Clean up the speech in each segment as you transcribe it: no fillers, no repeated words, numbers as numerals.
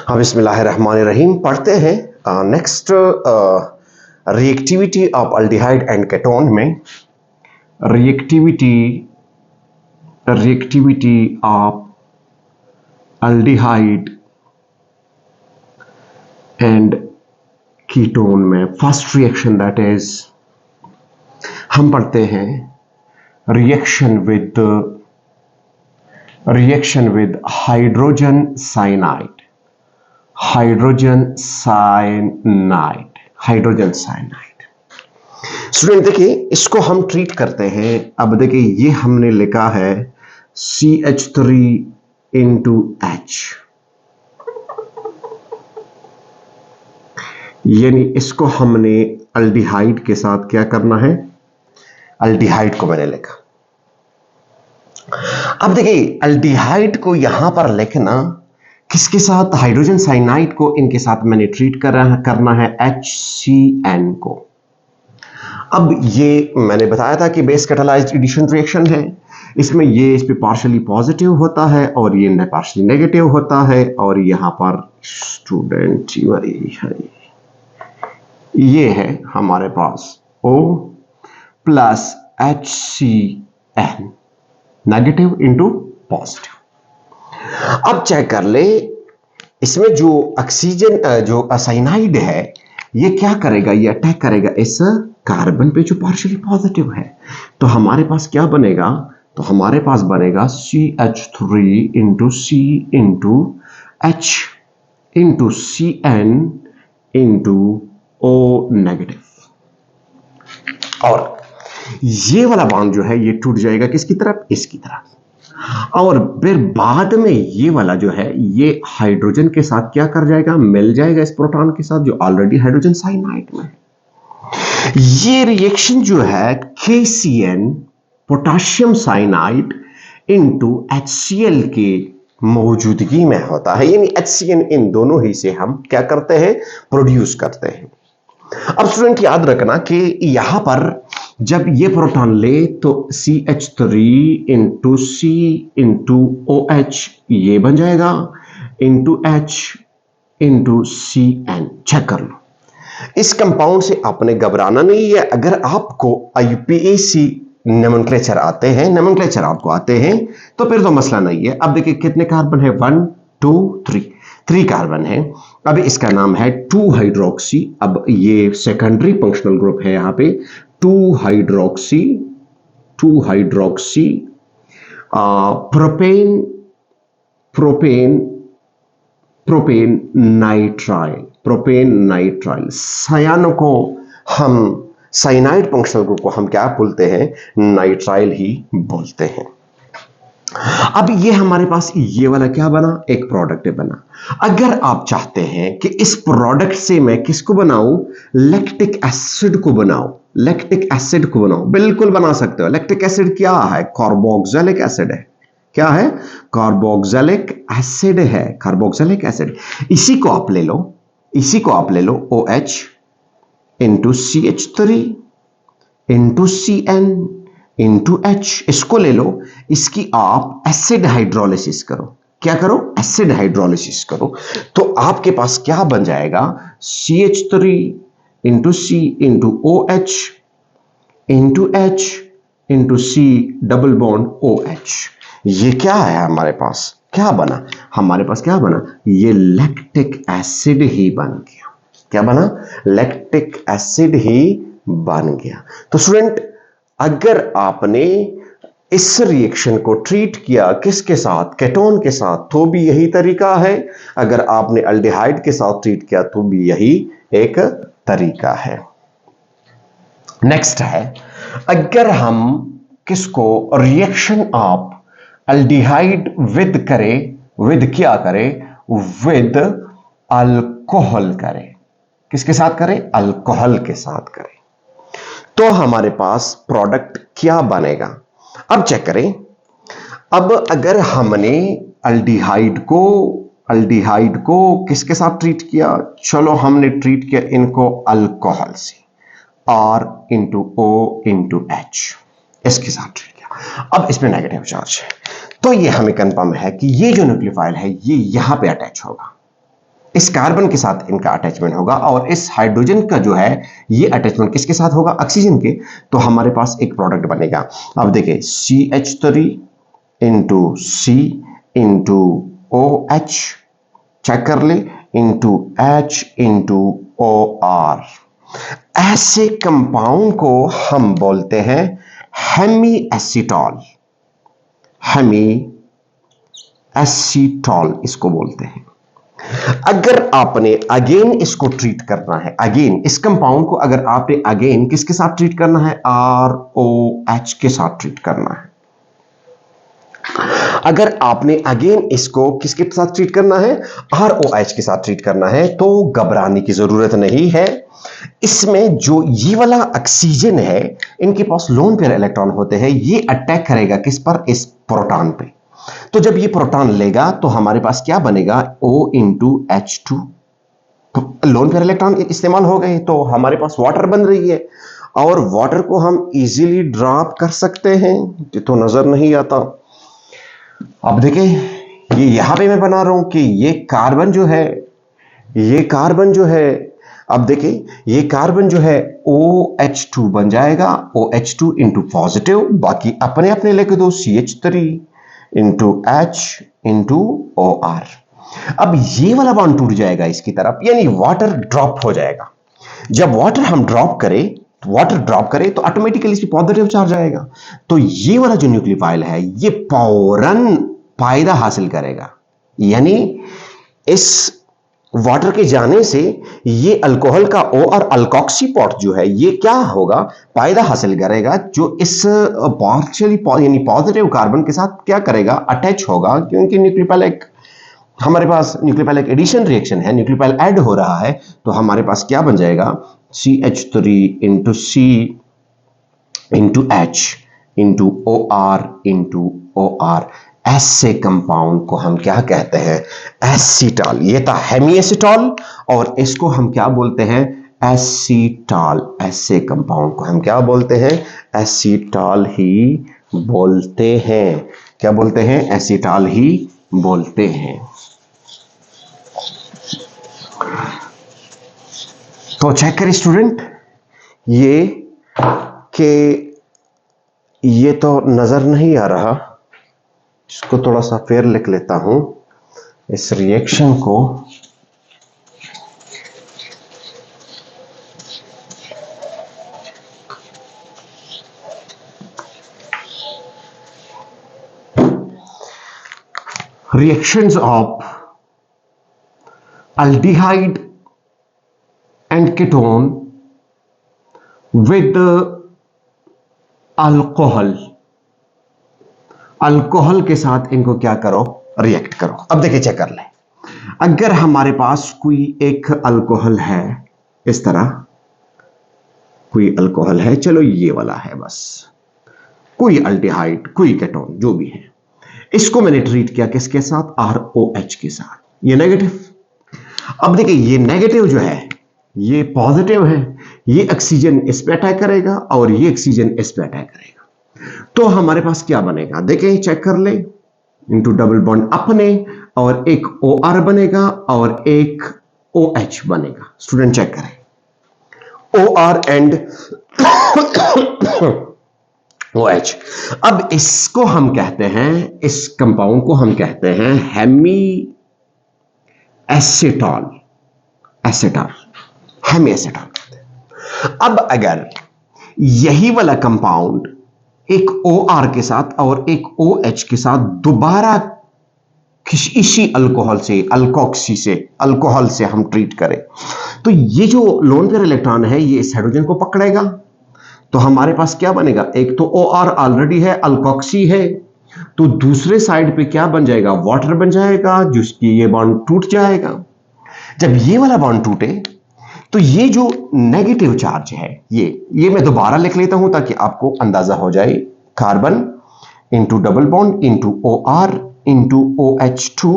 हाँ, बिस्मिल्लाहिर्रहमानिर्रहीम पढ़ते हैं। Next reactivity of aldehyde and ketone में reactivity of aldehyde and ketone में फर्स्ट रिएक्शन दैट इज हम पढ़ते हैं reaction with hydrogen cyanide. Student देखिए, इसको हम ट्रीट करते हैं। अब देखिए, ये हमने लिखा है CH3 यानी इसको हमने अल्डिहाइड के साथ क्या करना है, अल्डिहाइड को मैंने लिखा। अब देखिए, अल्डिहाइड को यहां पर लिखना किसके साथ, हाइड्रोजन साइनाइड को इनके साथ मैंने ट्रीट करना है HCN को। अब ये मैंने बताया था कि बेस कैटालाइज्ड एडिशन रिएक्शन है, इसमें ये इस पे पार्शियली पॉजिटिव होता है और ये पार्शियली नेगेटिव होता है। और यहां पर स्टूडेंट ये है हमारे पास O plus HCN, negative into positive. अब चेक कर ले, इसमें जो ऑक्सीजन जो साइनाइड है ये क्या करेगा, ये अटैक करेगा इस कार्बन पे जो पार्शियली पॉजिटिव है। तो हमारे पास क्या बनेगा, तो हमारे पास बनेगा CH3 into C into H into CN into O negative. और ये वाला बॉन्ड जो है ये टूट जाएगा किसकी तरफ, इसकी तरफ। और फिर बाद में ये वाला जो है ये हाइड्रोजन के साथ क्या कर जाएगा, मिल जाएगा इस प्रोटॉन के साथ जो ऑलरेडी हाइड्रोजन साइनाइड में है। ये रिएक्शन जो है KCN potassium cyanide into HCl के मौजूदगी में होता है, यानी HCN इन दोनों ही से हम क्या करते हैं, प्रोड्यूस करते हैं। अब स्टूडेंट याद रखना कि यहां पर जब ये प्रोटॉन ले तो CH3 into C into OH ये बन जाएगा into H into CN। Check कर लो, इस कंपाउंड से आपने घबराना नहीं है। अगर आपको IUPAC नोमेनक्लेचर आते हैं तो फिर तो मसला नहीं है। अब देखिए कितने कार्बन है, 1 2 3 कार्बन है। अब इसका नाम है 2 हाइड्रोक्सी। अब ये सेकेंडरी फंक्शनल ग्रुप है, यहां पे 2 हाइड्रोक्सी प्रोपेन नाइट्राइल सायानो को हम साइनाइड फंक्शनल ग्रुप को हम क्या बोलते हैं, नाइट्राइल ही बोलते हैं। अब ये हमारे पास ये वाला क्या बना, एक प्रोडक्ट बना। अगर आप चाहते हैं कि इस प्रोडक्ट से मैं किसको बनाऊं, लैक्टिक एसिड को बनाऊं, बिल्कुल बना सकते हो। लैक्टिक एसिड क्या है, कार्बोक्सिलिक एसिड है। क्या है, कार्बोक्सिलिक एसिड। इसी को आप ले लो OH into CH3 into CN into H, इसको ले लो, इसकी आप एसिड हाइड्रोलिसिस करो। क्या करो, एसिड हाइड्रोलिसिस करो। तो आपके पास क्या बन जाएगा, CH3 into C into OH into H into C double bond OH। ये क्या है हमारे पास, क्या बना, ये लैक्टिक एसिड ही बन गया। क्या बना, लैक्टिक एसिड ही बन गया। तो स्टूडेंट, अगर आपने इस रिएक्शन को ट्रीट किया किसके साथ, केटोन के साथ, तो भी यही तरीका है। अगर आपने अल्डिहाइड के साथ ट्रीट किया तो भी यही एक तरीका है। नेक्स्ट है, अगर हम किसको reaction of aldehyde with alcohol करें, किसके साथ करें, अल्कोहल के साथ करें, तो हमारे पास प्रोडक्ट क्या बनेगा। अब चेक करें, अब अगर हमने अल्डिहाइड को किसके साथ ट्रीट किया, चलो हमने ट्रीट किया इनको अल्कोहल से, R into O into H, इसके साथ ट्रीट किया। अब इसमें नेगेटिव चार्ज है, तो ये हमें कंफर्म है कि ये जो न्यूक्लियोफाइल है ये यहां पे अटैच होगा। इस कार्बन के साथ इनका अटैचमेंट होगा और इस हाइड्रोजन का जो है ये अटैचमेंट किसके साथ होगा, ऑक्सीजन के। तो हमारे पास एक प्रोडक्ट बनेगा। अब देखिए CH3 into C into OH, check कर ले, इंटू H इंटू OR। ऐसे कंपाउंड को हम बोलते हैं हेमी एसीटॉल। हेमी एसीटॉल इसको बोलते हैं। अगर आपने अगेन इसको ट्रीट करना है, अगेन इस कंपाउंड को अगर आपने अगेन किसके साथ ट्रीट करना है, ROH के साथ ट्रीट करना है। अगर आपने अगेन इसको किसके साथ ट्रीट करना है, ROH के साथ ट्रीट करना है, तो घबराने की जरूरत नहीं है। इसमें जो ये वाला ऑक्सीजन है, इनके पास लोन पेयर इलेक्ट्रॉन होते हैं, ये अटैक करेगा किस पर, इस प्रोटॉन पे। तो जब ये प्रोटॉन लेगा तो हमारे पास क्या बनेगा, O into H2। Lone pair electron इस्तेमाल हो गए तो हमारे पास वाटर बन रही है, और वाटर को हम इजीली ड्रॉप कर सकते हैं। ये तो नजर नहीं आता। अब देखें, ये यहां पे मैं बना रहा हूं कि ये कार्बन जो है, अब देखिए ये कार्बन जो है OH2 बन जाएगा, OH2 इंटू पॉजिटिव, बाकी अपने अपने लिख दो, CH3 into H into OR। अब ये वाला बॉन्ड टूट जाएगा इसकी तरफ, यानी वाटर ड्रॉप हो जाएगा। जब वाटर हम ड्रॉप करें तो ऑटोमेटिकली इसकी पॉजिटिव चार्ज आएगा। तो ये वाला जो न्यूक्लियोफाइल है ये फौरन फायदा हासिल करेगा, यानी इस वाटर के जाने से ये अल्कोहल का O और अल्कोक्सी पॉट जो है ये क्या होगा, फायदा हासिल करेगा, जो इस पार्शियली यानी पॉजिटिव कार्बन के साथ क्या करेगा, अटैच होगा, क्योंकि न्यूक्लियोफाइल एक हमारे पास न्यूक्लियोफाइल एक एडिशन रिएक्शन है, न्यूक्लियोफाइल ऐड हो रहा है, तो हमारे पास क्या बन जाएगा, CH3 into C into H into OR into OR। ऐसे कंपाउंड को हम क्या कहते हैं, एसीटॉल। ये था हेमी एसीटॉल, और इसको हम क्या बोलते हैं, एसीटॉल। ऐसे कंपाउंड को हम क्या बोलते हैं, एसीटॉल ही बोलते हैं। क्या बोलते हैं, एसीटॉल ही बोलते हैं। तो चेक करें स्टूडेंट, ये तो नजर नहीं आ रहा, इसको थोड़ा सा फेर लिख लेता हूं, इस रिएक्शन को। Reactions of aldehyde and ketone with alcohol के साथ इनको क्या करो, रिएक्ट करो। अब देखिए, चेक कर ले, अगर हमारे पास कोई एक अल्कोहल है, इस तरह कोई अल्कोहल है, चलो ये वाला है, बस कोई अल्डिहाइड कोई केटोन जो भी है, इसको मैंने ट्रीट किया किसके साथ, ROH के साथ, ये नेगेटिव। अब देखिए ये नेगेटिव जो है ये पॉजिटिव है, ये ऑक्सीजन इस पे अटैक करेगा और ये ऑक्सीजन इस पे अटैक करेगा, तो हमारे पास क्या बनेगा, देखिए चेक कर ले, इंटू डबल बॉन्ड अपने, और एक OR बनेगा और एक OH बनेगा। स्टूडेंट चेक करें, OR एंड OH। अब इसको हम कहते हैं, इस कंपाउंड को हम कहते हैं हेमी एसीटॉल, हेमी एसीटॉल। अब अगर यही वाला कंपाउंड एक OR के साथ और एक OH के साथ दोबारा इसी अल्कोहल से, अल्कोक्सी से, अल्कोहल से हम ट्रीट करें, तो ये जो लोन पेयर इलेक्ट्रॉन है ये इस हाइड्रोजन को पकड़ेगा, तो हमारे पास क्या बनेगा, एक तो OR ऑलरेडी है, अल्कोक्सी है, तो दूसरे साइड पे क्या बन जाएगा, वाटर बन जाएगा, जिसकी ये बॉन्ड टूट जाएगा। जब ये वाला बॉन्ड टूटे तो ये जो नेगेटिव चार्ज है ये मैं दोबारा लिख लेता हूं ताकि आपको अंदाजा हो जाए, carbon into double bond into OR into OH2।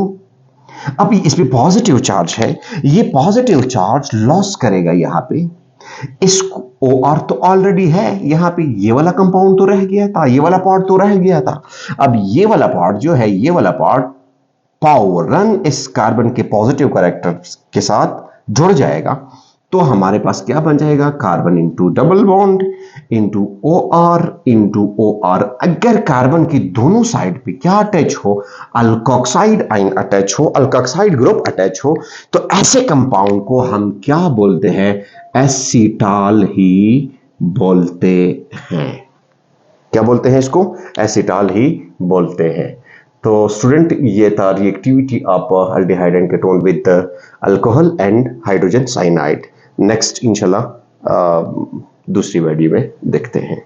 अब इसमें पॉजिटिव चार्ज है, ये पॉजिटिव चार्ज लॉस करेगा यहां पे, इस OR तो ऑलरेडी है यहां पे, ये वाला कंपाउंड तो रह गया था, ये वाला पार्ट तो रह गया था। अब ये वाला पार्ट जो है, ये वाला पार्ट फौरन इस कार्बन के पॉजिटिव कैरेक्टर के साथ जुड़ जाएगा, तो हमारे पास क्या बन जाएगा, carbon into double bond into O R. अगर कार्बन की दोनों साइड पे क्या अटैच हो, अल्कोक्साइड आयन अटैच हो, अल्कोक्साइड ग्रुप अटैच हो, तो ऐसे कंपाउंड को हम क्या बोलते हैं, एसिटाल ही बोलते हैं। क्या बोलते हैं इसको, एसिटाल ही बोलते हैं। तो स्टूडेंट ये था reactivity of aldehyde and ketone with alcohol and hydrogen cyanide. Next इंशाल्लाह दूसरी वीडियो में देखते हैं।